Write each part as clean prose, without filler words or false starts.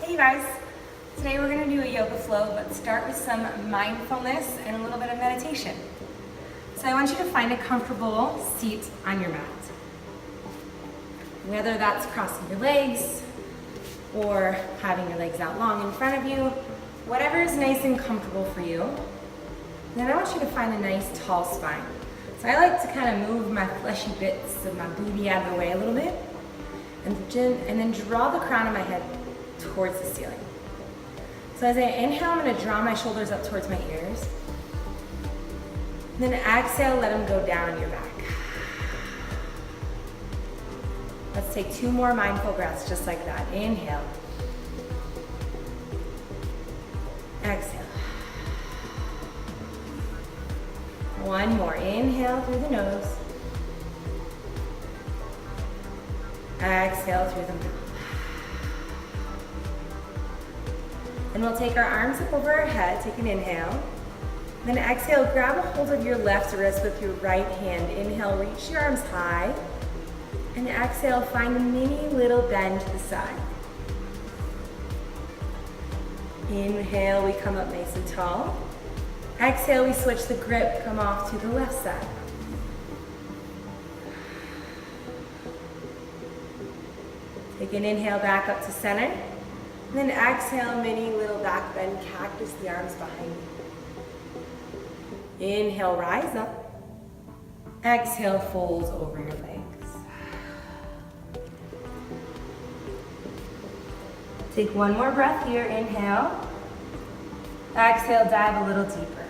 Hey guys, today we're going to do a yoga flow, but start with some mindfulness and a little bit of meditation. So I want you to find a comfortable seat on your mat. Whether that's crossing your legs or having your legs out long in front of you, whatever is nice and comfortable for you. Then I want you to find a nice tall spine. So I like to kind of move my fleshy bits of my booty out of the way a little bit and then draw the crown of my head towards the ceiling. So as I inhale, I'm going to draw my shoulders up towards my ears. Then exhale, let them go down your back. Let's take 2 more mindful breaths just like that. Inhale. Exhale. 1 more. Inhale through the nose. Exhale through the mouth. And we'll take our arms up over our head. Take an inhale. Then exhale, grab a hold of your left wrist with your right hand. Inhale, reach your arms high. And exhale, find a mini little bend to the side. Inhale, we come up nice and tall. Exhale, we switch the grip, come off to the left side. Take an inhale back up to center. And then exhale, mini little back bend, cactus the arms behind you. Inhale, rise up. Exhale, folds over your legs. Take 1 more breath here, inhale. Exhale, dive a little deeper.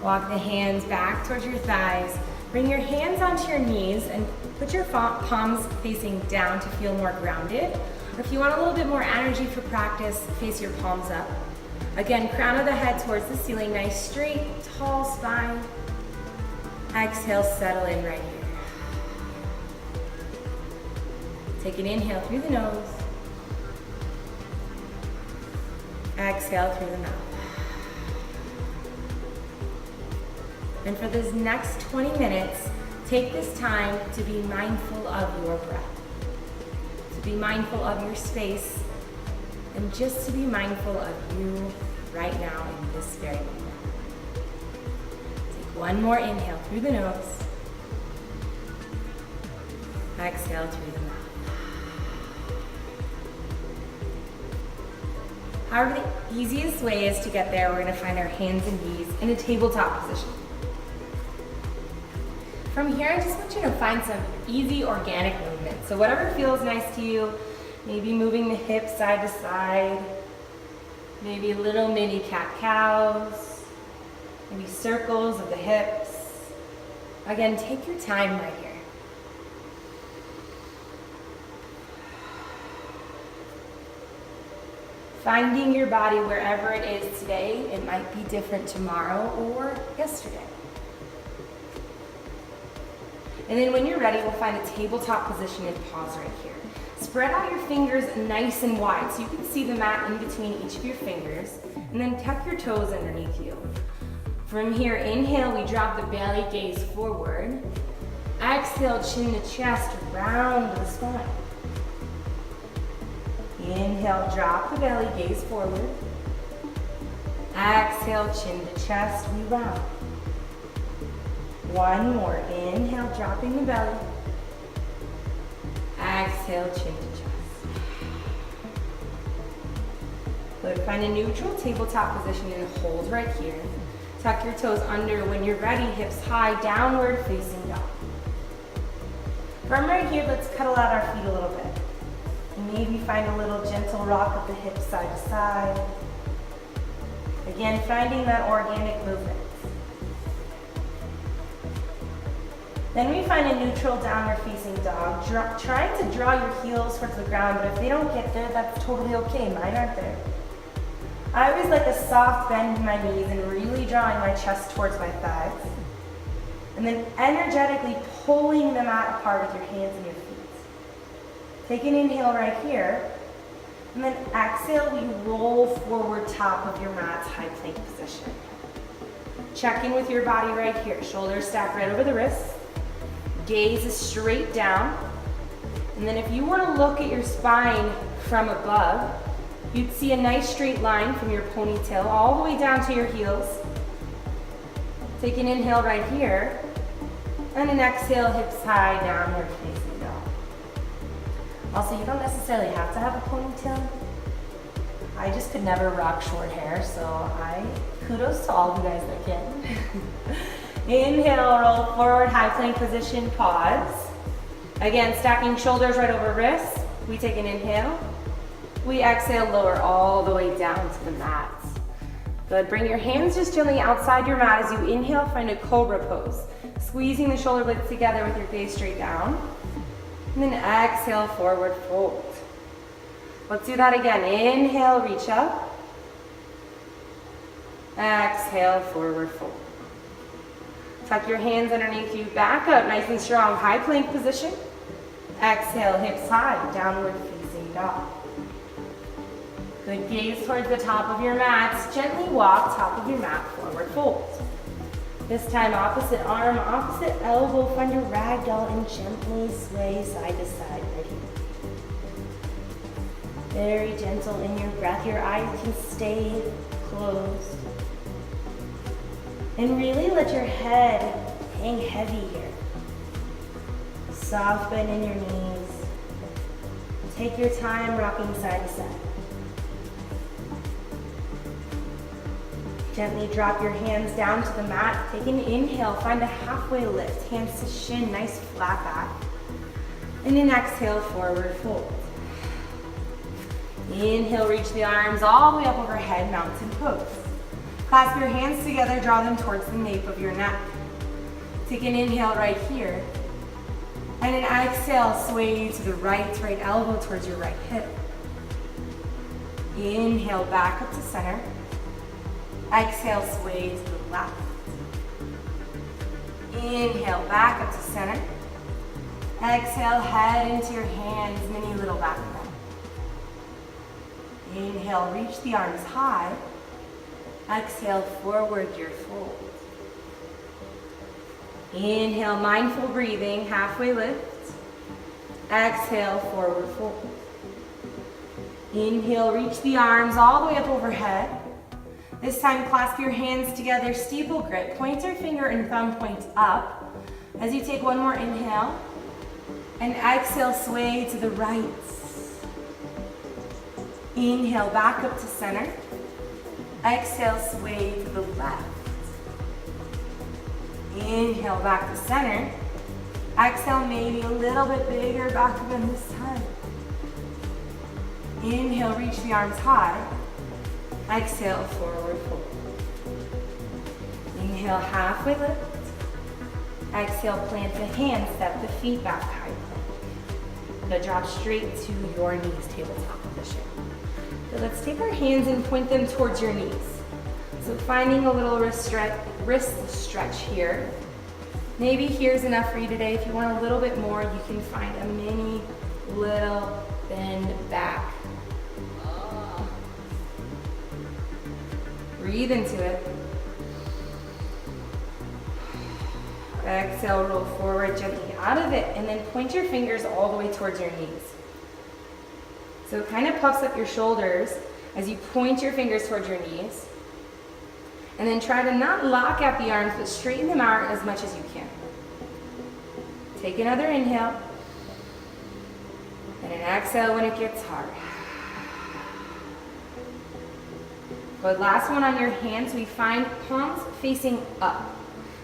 Walk the hands back towards your thighs. Bring your hands onto your knees and put your palms facing down to feel more grounded. Or if you want a little bit more energy for practice, face your palms up. Again, crown of the head towards the ceiling, nice straight, tall spine. Exhale, settle in right here. Take an inhale through the nose. Exhale through the mouth. And for this next 20 minutes, take this time to be mindful of your breath, to be mindful of your space, and just to be mindful of you right now in this very moment. Take 1 more inhale through the nose. Exhale through the mouth. However, the easiest way is to get there, we're going to find our hands and knees in a tabletop position. From here, I just want you to find some easy organic movement. So whatever feels nice to you, maybe moving the hips side to side, maybe little mini cat-cows, maybe circles of the hips. Again, take your time right here. Finding your body wherever it is today. It might be different tomorrow or yesterday. And then when you're ready, we'll find a tabletop position and pause right here. Spread out your fingers nice and wide so you can see the mat in between each of your fingers. And then tuck your toes underneath you. From here, inhale, we drop the belly, gaze forward. Exhale, chin to chest, round the spine. Inhale, drop the belly, gaze forward. Exhale, chin to chest, we round. 1 more. Inhale, dropping the belly. Exhale, chin to chest. Good. Find a neutral tabletop position and hold right here. Tuck your toes under. When you're ready, hips high, downward facing dog. From right here, let's cuddle out our feet a little bit. And maybe find a little gentle rock of the hips side to side. Again, finding that organic movement. Then we find a neutral downward facing dog. Trying to draw your heels towards the ground, but if they don't get there, that's totally okay. Mine aren't there. I always like a soft bend in my knees and really drawing my chest towards my thighs. And then energetically pulling the mat apart with your hands and your feet. Take an inhale right here. And then exhale, we roll forward top of your mat's high plank position. Check in with your body right here. Shoulders stacked right over the wrists. Gaze is straight down. And then if you were to look at your spine from above, you'd see a nice straight line from your ponytail all the way down to your heels. Take an inhale right here, and an exhale, hips high, downward facing dog. Also, you don't necessarily have to have a ponytail. I just could never rock short hair, so kudos to all of you guys that can. Inhale, roll forward, high plank position, pause. Again, stacking shoulders right over wrists. We take an inhale. We exhale, lower all the way down to the mat. Good, bring your hands just gently outside your mat as you inhale, find a cobra pose. Squeezing the shoulder blades together with your gaze straight down. And then exhale, forward fold. Let's do that again. Inhale, reach up. Exhale, forward fold. Tuck your hands underneath you, back up, nice and strong, high plank position. Exhale, hips high, downward facing dog. Good, gaze towards the top of your mats. Gently walk top of your mat, forward fold. This time, opposite arm, opposite elbow, find your ragdoll and gently sway side to side right here. Very gentle in your breath. Your eyes can stay closed. And really let your head hang heavy here. Soft bend in your knees. Take your time rocking side to side. Gently drop your hands down to the mat. Take an inhale, find a halfway lift. Hands to shin, nice flat back. And then exhale, forward fold. Inhale, reach the arms all the way up overhead, mountain pose. Clasp your hands together, draw them towards the nape of your neck. Take an inhale right here. And an exhale, sway to the right elbow towards your right hip. Inhale, back up to center. Exhale, sway to the left. Inhale, back up to center. Exhale, head into your hands, mini little back bend. Inhale, reach the arms high. Exhale, forward your fold. Inhale, mindful breathing, halfway lift. Exhale, forward fold. Inhale, reach the arms all the way up overhead. This time, clasp your hands together, steeple grip. Pointer finger and thumb point up. As you take one more inhale, and exhale, sway to the right. Inhale, back up to center. Exhale, sway to the left. Inhale, back to center. Exhale, maybe a little bit bigger back bend this time. Inhale, reach the arms high. Exhale, forward fold. Inhale, halfway lift. Exhale, plant the hands, step the feet back, high plank. Now drop straight to your knees, tabletop position. So let's take our hands and point them towards your knees. So finding a little wrist stretch here. Maybe here's enough for you today. If you want a little bit more, you can find a mini little bend back. Breathe into it. Exhale, roll forward gently out of it, and then point your fingers all the way towards your knees. So it kind of puffs up your shoulders as you point your fingers towards your knees. And then try to not lock out the arms, but straighten them out as much as you can. Take another inhale. And an exhale when it gets hard. Good, last one on your hands, we find palms facing up.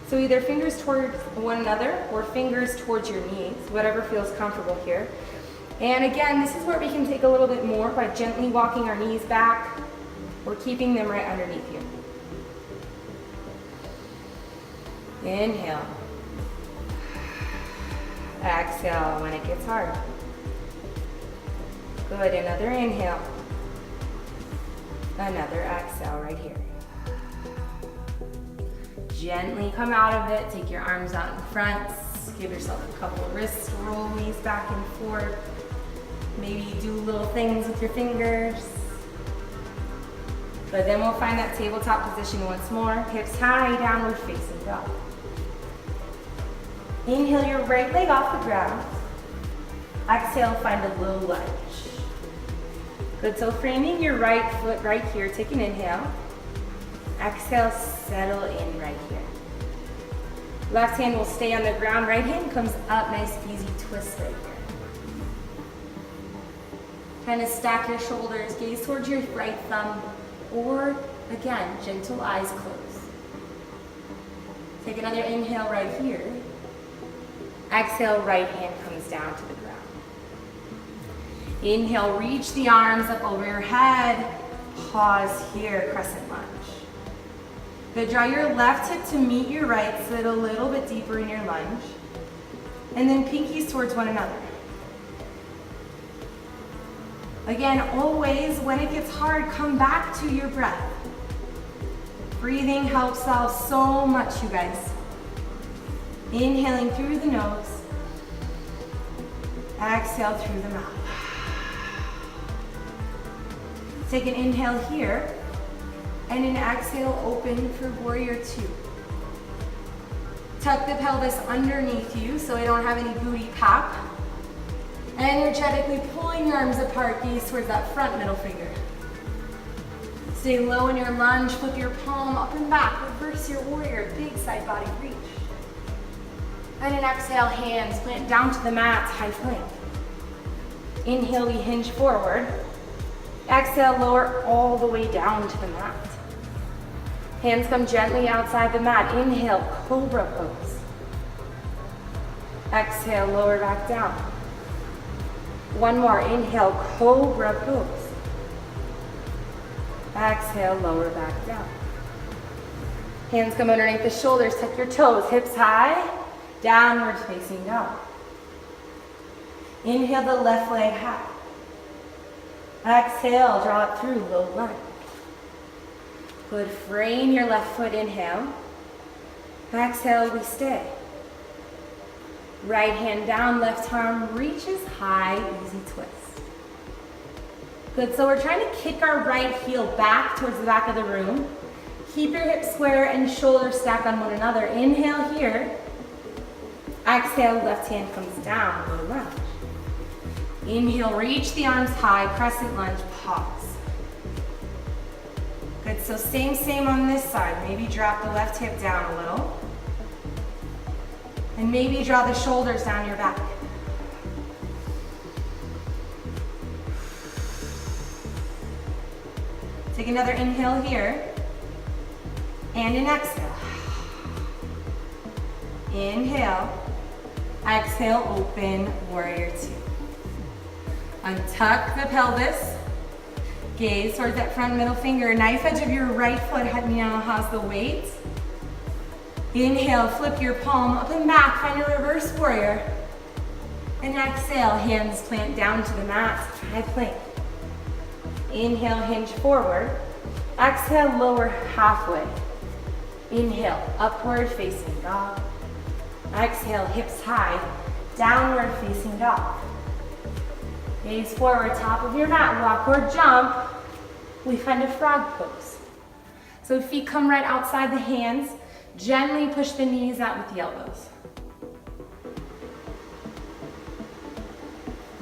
So either fingers towards one another or fingers towards your knees, whatever feels comfortable here. And again, this is where we can take a little bit more by gently walking our knees back or keeping them right underneath you. Inhale. Exhale when it gets hard. Good, another inhale. Another exhale right here. Gently come out of it, take your arms out in front, give yourself a couple of wrist rollies back and forth. Maybe do little things with your fingers. But then we'll find that tabletop position once more. Hips high, downward facing dog. Inhale your right leg off the ground. Exhale, find a low lunge. Good, so framing your right foot right here, take an inhale. Exhale, settle in right here. Left hand will stay on the ground, right hand comes up, nice easy twist right here. Kind of stack your shoulders, gaze towards your right thumb, or again, gentle eyes closed. Take another inhale right here. Exhale, right hand comes down to the ground. Inhale, reach the arms up over your head. Pause here, crescent lunge. Good, draw your left hip to meet your right, sit a little bit deeper in your lunge. And then pinkies towards one another. Again, always, when it gets hard, come back to your breath. Breathing helps out so much, you guys. Inhaling through the nose. Exhale through the mouth. Take an inhale here, and an exhale, open for warrior two. Tuck the pelvis underneath you so I don't have any booty pop. Energetically pulling your arms apart, gaze towards that front middle finger. Stay low in your lunge, flip your palm up and back, reverse your warrior, big side body reach. And an exhale, hands plant down to the mat, high plank. Inhale, we hinge forward. Exhale, lower all the way down to the mat. Hands come gently outside the mat. Inhale, cobra pose. Exhale, lower back down. One more, inhale, cobra pose. Exhale, lower back down. Hands come underneath the shoulders, tuck your toes, hips high, downward facing dog. Inhale the left leg high. Exhale, draw it through, low lunge. Good, frame your left foot, inhale. Exhale, we stay. Right hand down, left arm reaches high, easy twist. Good, so we're trying to kick our right heel back towards the back of the room. Keep your hips square and shoulders stacked on one another. Inhale here. Exhale, left hand comes down, low lunge. Inhale, reach the arms high, crescent lunge, pause. Good, so same on this side. Maybe drop the left hip down a little. And maybe draw the shoulders down your back. Take another inhale here. And an exhale. Inhale. Exhale, open, warrior two. Untuck the pelvis. Gaze towards that front middle finger. Knife edge of your right foot now has the weight. Inhale, flip your palm up and back, find a reverse warrior. And exhale, hands plant down to the mat, high plank. Inhale, hinge forward. Exhale, lower halfway. Inhale, upward facing dog. Exhale, hips high, downward facing dog. Gaze forward, top of your mat, walk or jump. We find a frog pose. So feet come right outside the hands. Gently push the knees out with the elbows.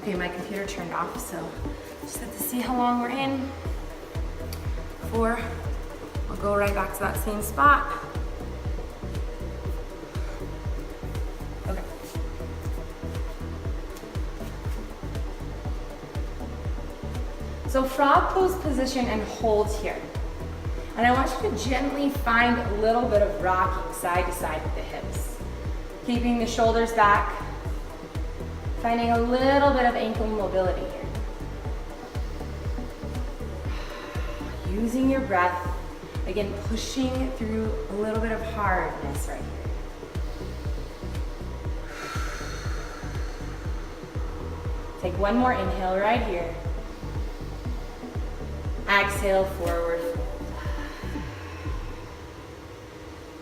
Okay, my computer turned off, so just have to see how long we're in before I'll go right back to that same spot. Okay. So frog pose position and hold here. And I want you to gently find a little bit of rocking side to side with the hips. Keeping the shoulders back. Finding a little bit of ankle mobility here. Using your breath. Again, pushing through a little bit of hardness right here. Take one more inhale right here. Exhale, forward.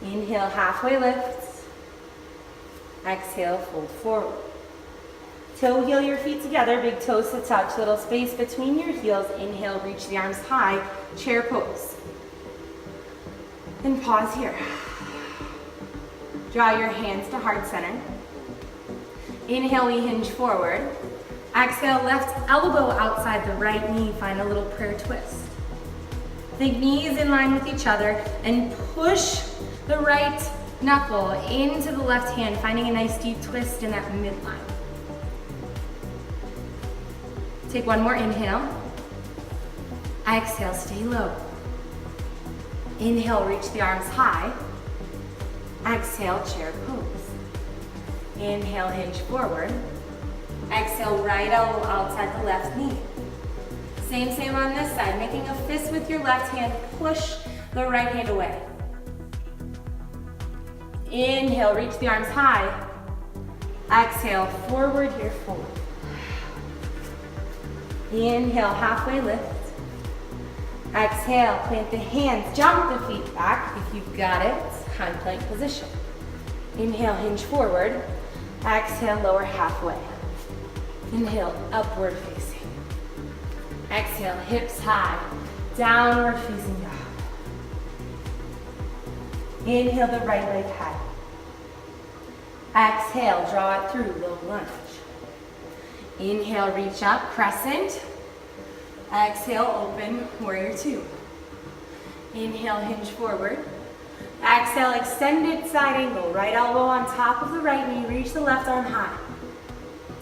Inhale, halfway lift. Exhale, fold forward. Toe heel your feet together, big toes to touch, little space between your heels. Inhale, reach the arms high, chair pose. And pause here. Draw your hands to heart center. Inhale, we hinge forward. Exhale, left elbow outside the right knee. Find a little prayer twist. Think knees in line with each other and push the right knuckle into the left hand, finding a nice deep twist in that midline. Take one more inhale. Exhale, stay low. Inhale, reach the arms high. Exhale, chair pose. Inhale, hinge forward. Exhale, right elbow outside the left knee. Same on this side, making a fist with your left hand, push the right hand away. Inhale, reach the arms high. Exhale, forward here, forward. Inhale, halfway lift. Exhale, plant the hands, jump the feet back if you've got it, hind plank position. Inhale, hinge forward. Exhale, lower halfway. Inhale, upward facing. Exhale, hips high, downward facing dog. Inhale, the right leg high. Exhale, draw it through, low lunge. Inhale, reach up, crescent. Exhale, open, warrior two. Inhale, hinge forward. Exhale, extended side angle. Right elbow on top of the right knee, reach the left arm high.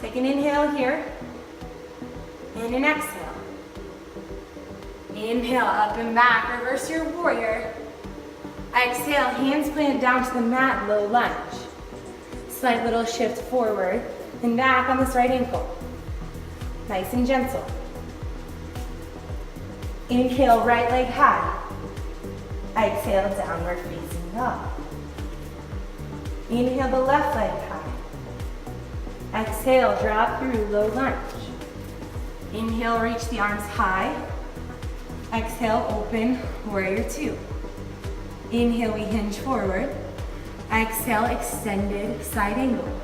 Take an inhale here, and an exhale. Inhale, up and back, reverse your warrior. Exhale, hands planted down to the mat, low lunge. Slight little shift forward and back on this right ankle. Nice and gentle. Inhale, right leg high. Exhale, downward facing dog. Inhale, the left leg high. Exhale, drop through, low lunge. Inhale, reach the arms high. Exhale, open, warrior two. Inhale, we hinge forward. Exhale, extended side angle.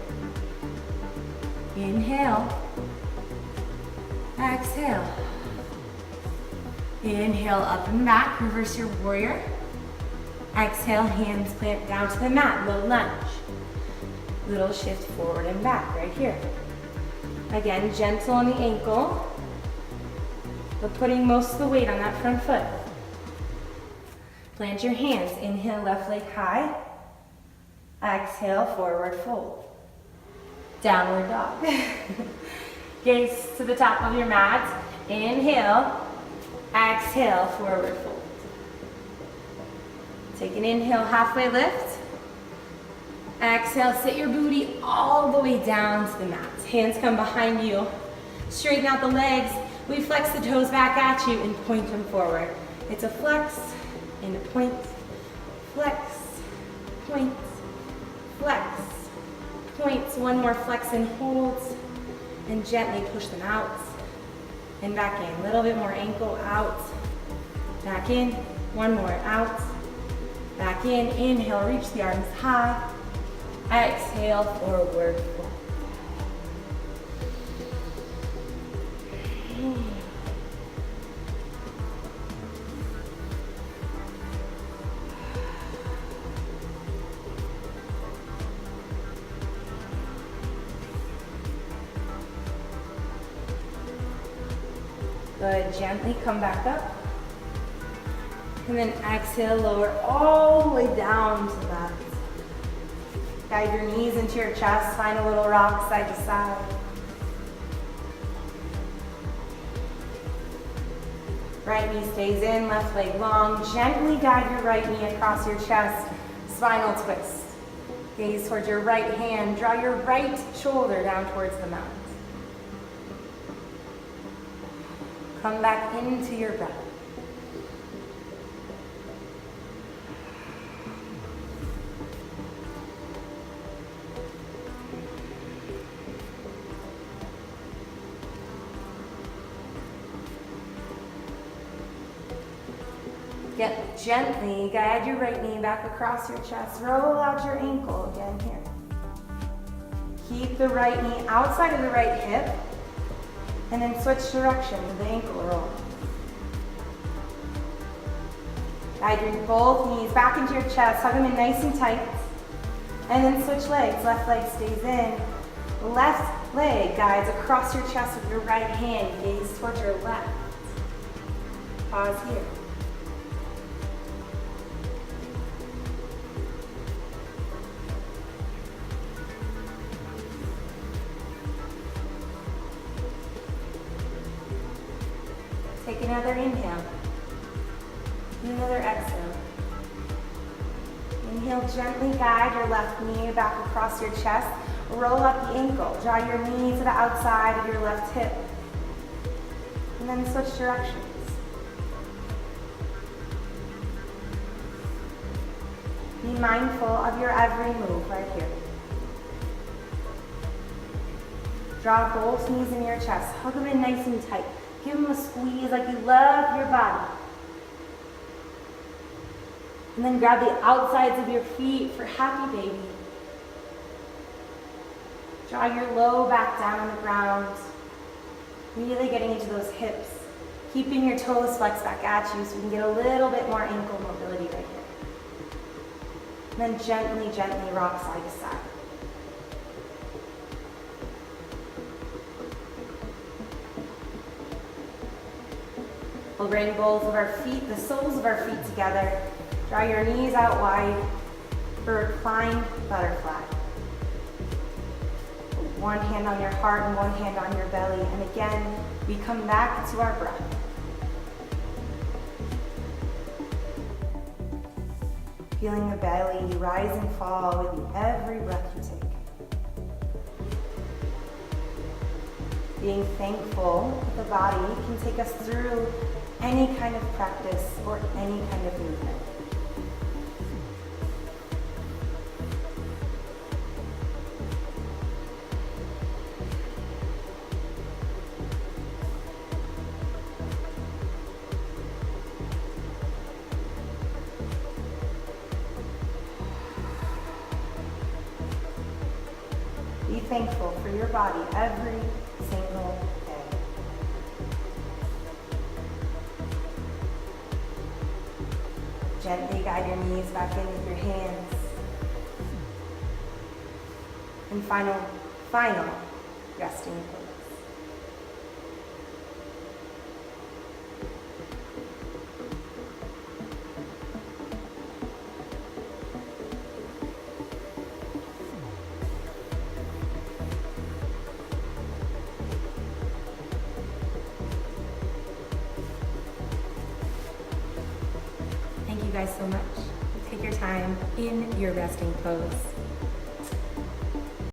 Inhale. Exhale. Inhale, up and back, reverse your warrior. Exhale, hands plant down to the mat, low lunge. Little shift forward and back right here. Again, gentle on the ankle, but putting most of the weight on that front foot. Plant your hands. Inhale, left leg high. Exhale, forward fold. Downward dog. Gaze to the top of your mat. Inhale. Exhale, forward fold. Take an inhale, halfway lift. Exhale, sit your booty all the way down to the mat. Hands come behind you. Straighten out the legs. We flex the toes back at you and point them forward. It's a flex and a point. Flex, point, flex, points. One more flex and holds. And gently push them out and back in. A little bit more ankle out. Back in. One more out. Back in. Inhale, reach the arms high. Exhale, forward fold. Good, gently come back up. And then exhale, lower all the way down to the mat. Guide your knees into your chest, find a little rock side to side. Right knee stays in, left leg long. Gently guide your right knee across your chest, spinal twist. Gaze towards your right hand, draw your right shoulder down towards the mat. Come back into your breath. Gently guide your right knee back across your chest. Roll out your ankle again here. Keep the right knee outside of the right hip. And then switch direction with the ankle roll. Guide your both knees back into your chest. Hug them in nice and tight. And then switch legs. Left leg stays in. Left leg guides across your chest with your right hand. Gaze towards your left. Pause here. Take another inhale. And another exhale. Inhale, gently guide your left knee back across your chest. Roll up the ankle. Draw your knee to the outside of your left hip. And then switch directions. Be mindful of your every move right here. Draw both knees in your chest. Hug them in nice and tight. Give them a squeeze like you love your body. And then grab the outsides of your feet for happy baby. Draw your low back down on the ground. Really getting into those hips. Keeping your toes flexed back at you so we can get a little bit more ankle mobility right here. And then gently, gently rock side to side. We'll bring both of our feet, the soles of our feet together. Draw your knees out wide for reclined butterfly. One hand on your heart and one hand on your belly. And again, we come back to our breath. Feeling the belly rise and fall with every breath you take. Being thankful that the body can take us through any kind of practice or any kind of movement. Be thankful for your body every single day. Gently guide your knees back in with your hands. And final resting pose. Thank you guys so much. Take your time in your resting pose.